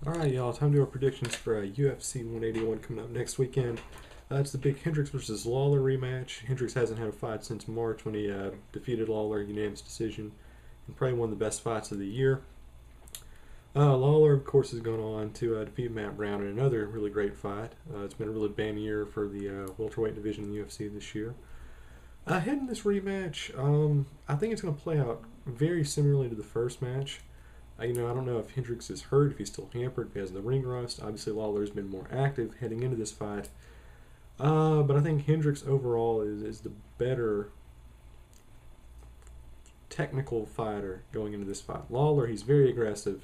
Alright, y'all, time to do our predictions for UFC 181 coming up next weekend. It's the big Hendricks versus Lawler rematch. Hendricks hasn't had a fight since March when he defeated Lawler, unanimous decision, and probably one of the best fights of the year. Lawler, of course, has gone on to defeat Browne in another really great fight. It's been a really bad year for the welterweight division in the UFC this year. Heading this rematch, I think it's going to play out very similarly to the first match. I don't know if Hendricks is hurt, if he's still hampered, if he has the ring rust. Obviously, Lawler's been more active heading into this fight. But I think Hendricks overall is the better technical fighter going into this fight. Lawler, he's very aggressive.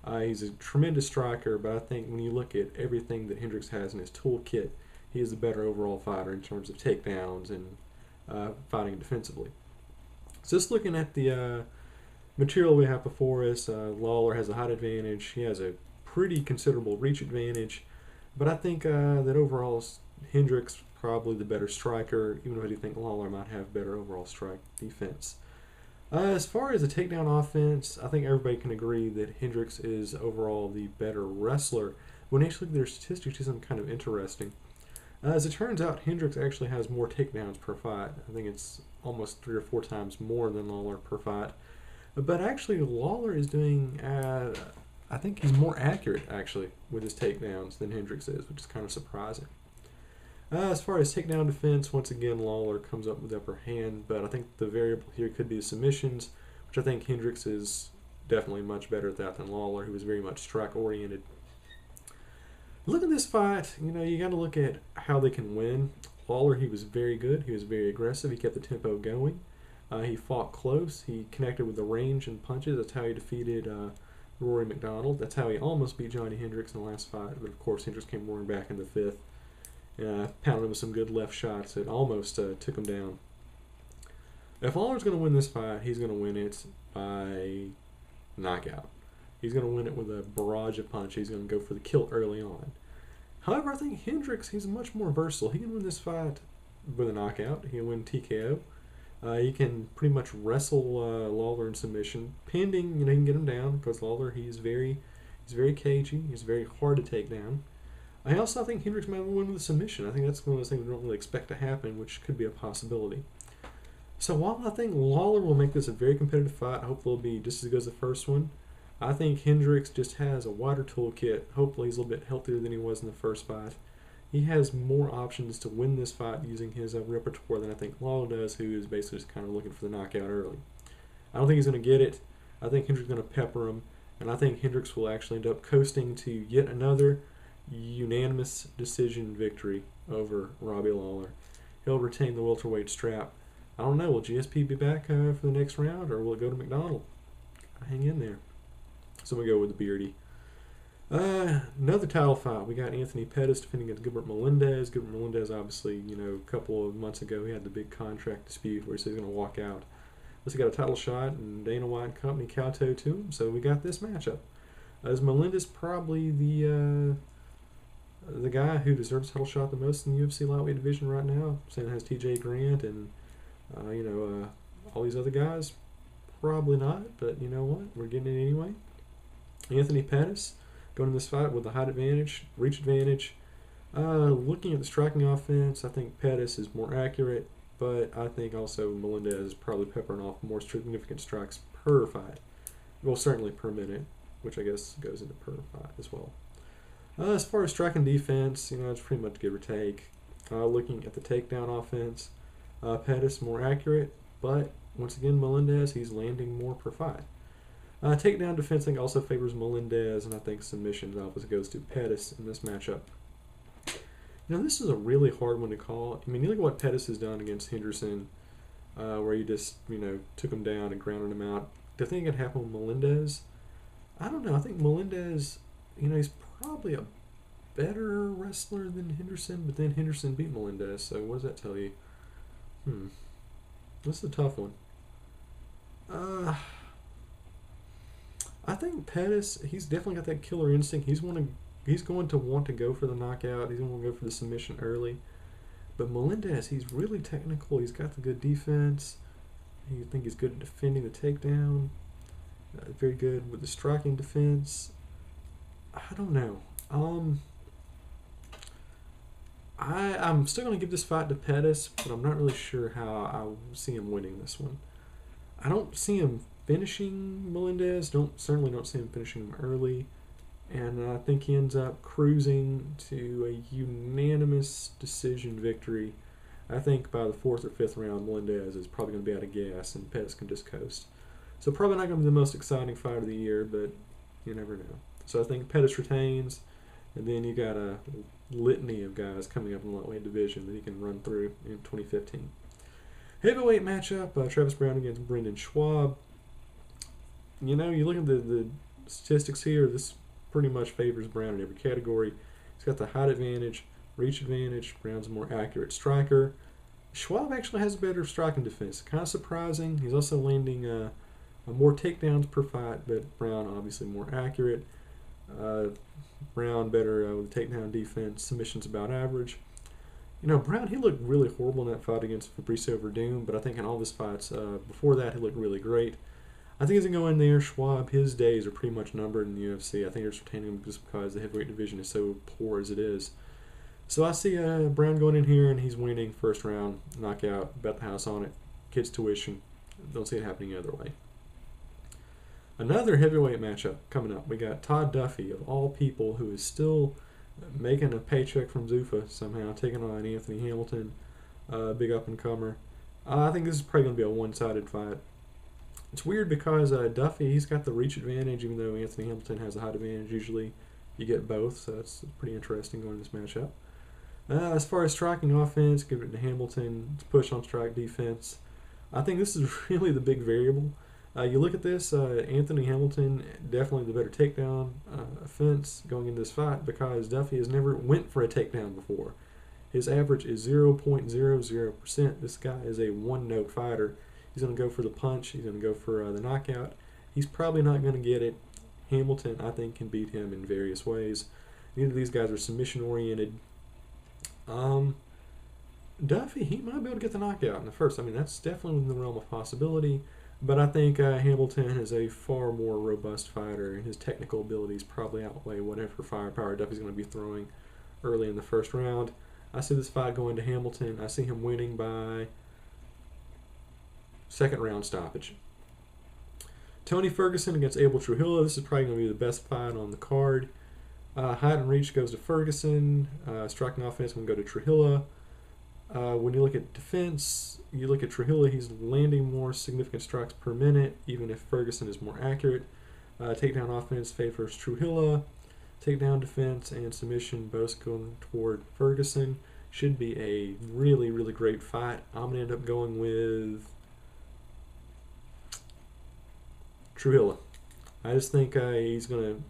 He's a tremendous striker, but I think when you look at everything that Hendricks has in his toolkit, he is the better overall fighter in terms of takedowns and fighting defensively. So just looking at the material we have before us, Lawler has a height advantage. He has a pretty considerable reach advantage, but I think that overall Hendricks probably the better striker, even though I do think Lawler might have better overall strike defense. As far as the takedown offense, I think everybody can agree that Hendricks is overall the better wrestler. When you actually look at their statistics, you see something kind of interesting. As it turns out, Hendricks actually has more takedowns per fight. I think it's almost 3 or 4 times more than Lawler per fight. But actually, Lawler is doing, I think he's more accurate, actually, with his takedowns than Hendricks is, which is kind of surprising. As far as takedown defense, once again, Lawler comes up with the upper hand, but I think the variable here could be the submissions, which I think Hendricks is definitely much better at that than Lawler, who is very much strike-oriented. Look at this fight, you got to look at how they can win. Lawler, he was very good. He was very aggressive. He kept the tempo going. He fought close. He connected with the range and punches. That's how he defeated Rory McDonald. That's how he almost beat Johny Hendricks in the last fight. But of course, Hendricks came roaring back in the fifth. Pounded him with some good left shots. It almost took him down. If Lawler's going to win this fight, he's going to win it by knockout. He's going to win it with a barrage of punches. He's going to go for the kill early on. However, I think Hendricks, he's much more versatile. He can win this fight with a knockout. He can win TKO. He can pretty much wrestle Lawler in submission, pending he can get him down because Lawler he's very cagey. He's very hard to take down. I also think Hendricks might win with a submission. I think that's one of those things we don't really expect to happen, which could be a possibility. So while I think Lawler will make this a very competitive fight, I hope it'll be just as good as the first one. I think Hendricks just has a wider toolkit. Hopefully he's a little bit healthier than he was in the first fight. He has more options to win this fight using his repertoire than I think Lawler does, who is basically just kind of looking for the knockout early. I don't think he's going to get it. I think Hendricks is going to pepper him, and I think Hendricks will actually end up coasting to yet another unanimous decision victory over Robbie Lawler. He'll retain the welterweight strap. I don't know, will GSP be back for the next round, or will it go to McDonald? Hang in there. So we go with the Beardy. Another title fight. We got Anthony Pettis defending against Gilbert Melendez. Gilbert Melendez, obviously, a couple of months ago, he had the big contract dispute where he said he's going to walk out. He got a title shot, and Dana White and company kowtowed to him, so we got this matchup. Is Melendez probably the guy who deserves a title shot the most in the UFC lightweight division right now? Saying it has TJ Grant and, all these other guys? Probably not, but you know what? We're getting it anyway. Anthony Pettis going in this fight with the height advantage, reach advantage. Looking at the striking offense, I think Pettis is more accurate, but I think also Melendez is probably peppering off more significant strikes per fight. Well, certainly per minute, which I guess goes into per fight as well. As far as striking defense, it's pretty much give or take. Looking at the takedown offense, Pettis more accurate, but once again, Melendez, he's landing more per fight. Takedown defense, I think, also favors Melendez, and I think submissions opposite goes to Pettis in this matchup. This is a really hard one to call. I mean, you look at what Pettis has done against Henderson, where he just, took him down and grounded him out. Do I think it could happen with Melendez? I don't know. I think Melendez, he's probably a better wrestler than Henderson, but then Henderson beat Melendez, so what does that tell you? This is a tough one. I think Pettis, he's definitely got that killer instinct. He's going to want to go for the knockout. He's going to go for the submission early. But Melendez, he's really technical. He's got the good defense. I think he's good at defending the takedown. Very good with the striking defense. I don't know. I'm still going to give this fight to Pettis, but I'm not really sure how I see him winning this one. I don't see him finishing Melendez. Certainly don't see him finishing him early, and I think he ends up cruising to a unanimous decision victory. I think by the 4th or 5th round, Melendez is probably going to be out of gas, and Pettis can just coast. So probably not going to be the most exciting fight of the year, but you never know. So I think Pettis retains, and then you got a litany of guys coming up in the lightweight division that he can run through in 2015. Heavyweight matchup, Travis Browne against Brendan Schaub. You know, you look at the statistics here, this pretty much favors Browne in every category. He's got the height advantage, reach advantage. Browne's a more accurate striker. Schaub actually has a better striking defense. Kind of surprising. He's also landing more takedowns per fight, but Browne obviously more accurate. Browne better with the takedown defense. Submissions about average. You know, Browne, he looked really horrible in that fight against Fabricio Verdum, but I think in all of his fights before that, he looked really great. I think he's going to go in there. Schaub, his days are pretty much numbered in the UFC. I think they're just retaining him just because the heavyweight division is so poor as it is. So I see Browne going in here, and he's winning first round, knockout, bet the house on it, kids' tuition. Don't see it happening the other way. Another heavyweight matchup coming up. We got Todd Duffee, of all people, who is still making a paycheck from Zuffa somehow, taking on Anthony Hamilton, big up-and-comer. I think this is probably going to be a one-sided fight. It's weird because Duffee, he's got the reach advantage, even though Anthony Hamilton has the height advantage. Usually you get both, so that's pretty interesting going this matchup. As far as striking offense, give it to Hamilton. It's push on strike defense. I think this is really the big variable. You look at this, Anthony Hamilton, definitely the better takedown offense going into this fight because Duffee has never went for a takedown before. His average is 0.00%. This guy is a one-note fighter. He's going to go for the punch. He's going to go for the knockout. He's probably not going to get it. Hamilton, I think, can beat him in various ways. Neither of these guys are submission-oriented. Duffee, he might be able to get the knockout in the first. I mean, that's definitely within the realm of possibility. But I think Hamilton is a far more robust fighter, and his technical abilities probably outweigh whatever firepower Duffee's going to be throwing early in the first round. I see this fight going to Hamilton. I see him winning by second round stoppage. Tony Ferguson against Abel Trujillo. This is probably going to be the best fight on the card. Height and reach goes to Ferguson. Striking offense can go to Trujillo. When you look at defense, you look at Trujillo, he's landing more significant strikes per minute, even if Ferguson is more accurate. Takedown offense favors Trujillo. Takedown defense and submission both going toward Ferguson. Should be a really, really great fight. I'm going to end up going with Trujillo. I just think he's going to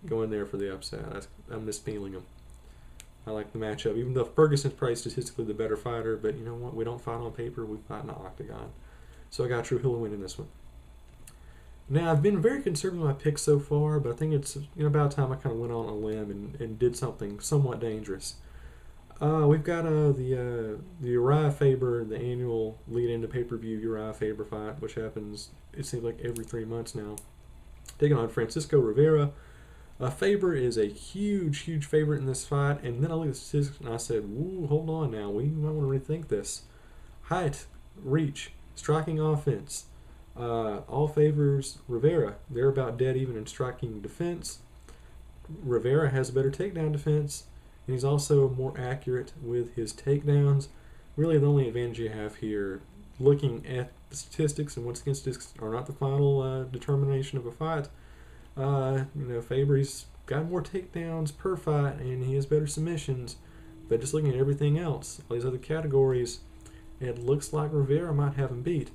go in there for the upset. I'm just feeling him. I like the matchup, even though Ferguson's probably statistically the better fighter, but you know what? We don't fight on paper, we fight in the octagon. So I got Trujillo winning this one. Now, I've been very conservative with my picks so far, but I think it's about time I kind of went on a limb and did something somewhat dangerous. We've got the Uriah Faber, the annual lead-in to pay-per-view Uriah Faber fight, which happens, it seems like every 3 months now, taking on Francisco Rivera. Faber is a huge, huge favorite in this fight, and then I looked at the statistics and I said, "Woo, hold on now, we might want to rethink this." Height, reach, striking offense, all favors Rivera. They're about dead even in striking defense. Rivera has a better takedown defense, and he's also more accurate with his takedowns. Really, the only advantage you have here, looking at the statistics, and once again, statistics are not the final determination of a fight. Faber's got more takedowns per fight, and he has better submissions. But just looking at everything else, all these other categories, it looks like Rivera might have him beat.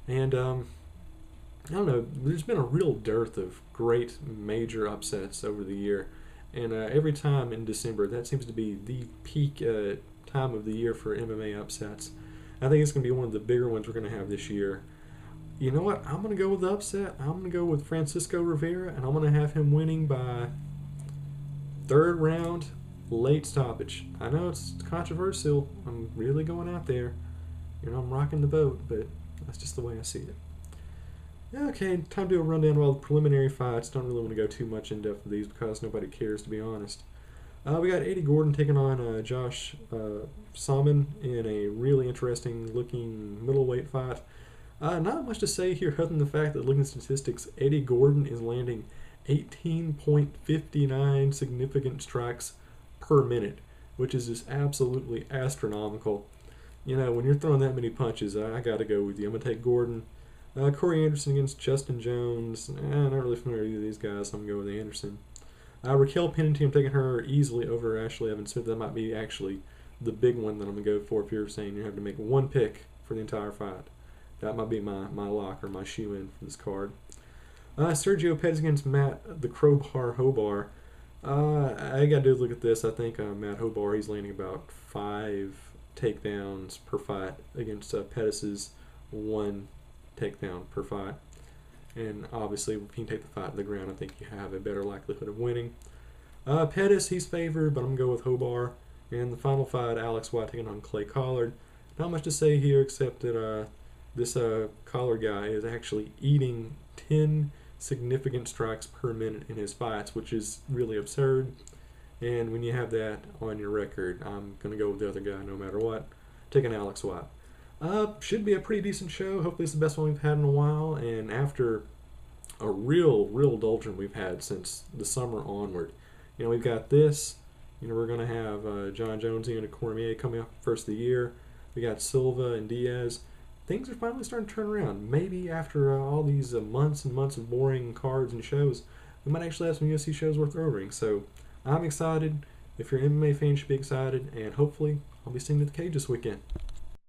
And I don't know, there's been a real dearth of great major upsets over the year. And every time in December, that seems to be the peak time of the year for MMA upsets. I think it's going to be one of the bigger ones we're going to have this year. You know what? I'm going to go with the upset. I'm going to go with Francisco Rivera, and I'm going to have him winning by third round, late stoppage. I know it's controversial. I'm really going out there. I'm rocking the boat, but that's just the way I see it. Okay, time to do a rundown of all the preliminary fights. Don't really want to go too much in depth with these because nobody cares, to be honest. We got Eddie Gordon taking on Josh Salmon in a really interesting looking middleweight fight. Not much to say here other than the fact that looking at statistics, Eddie Gordon is landing 18.59 significant strikes per minute, which is just absolutely astronomical. You know, when you're throwing that many punches, I got to go with you. I'm going to take Gordon. Corey Anderson against Justin Jones. Not really familiar with either of these guys, so I'm going to go with Anderson. Raquel Pennington, I'm taking her easily over Ashley Evans Smith. That might be actually the big one that I'm going to go for if you're saying you have to make one pick for the entire fight. That might be my lock or my shoe-in for this card. Sergio Pettis against Matt the Crowbar Hobar. I got to look at this. I think Matt Hobar, he's landing about 5 takedowns per fight against Pettis's 1 takedown per fight. And obviously, if you can take the fight to the ground, I think you have a better likelihood of winning. Pettis, he's favored, but I'm going to go with Hobar. And the final fight, Alex White taking on Clay Collard. Not much to say here except that this Collard guy is actually eating 10 significant strikes per minute in his fights, which is really absurd. And when you have that on your record, I'm going to go with the other guy no matter what. Taking Alex White. Should be a pretty decent show. Hopefully it's the best one we've had in a while. And after a real doldrum we've had since the summer onward. You know, we've got this. You know, we're going to have John Jones and Cormier coming up first of the year. We got Silva and Diaz. Things are finally starting to turn around. Maybe after all these months and months of boring cards and shows, we might actually have some UFC shows worth ordering. So I'm excited. If you're an MMA fan, you should be excited. And hopefully I'll be seeing you at the cage this weekend.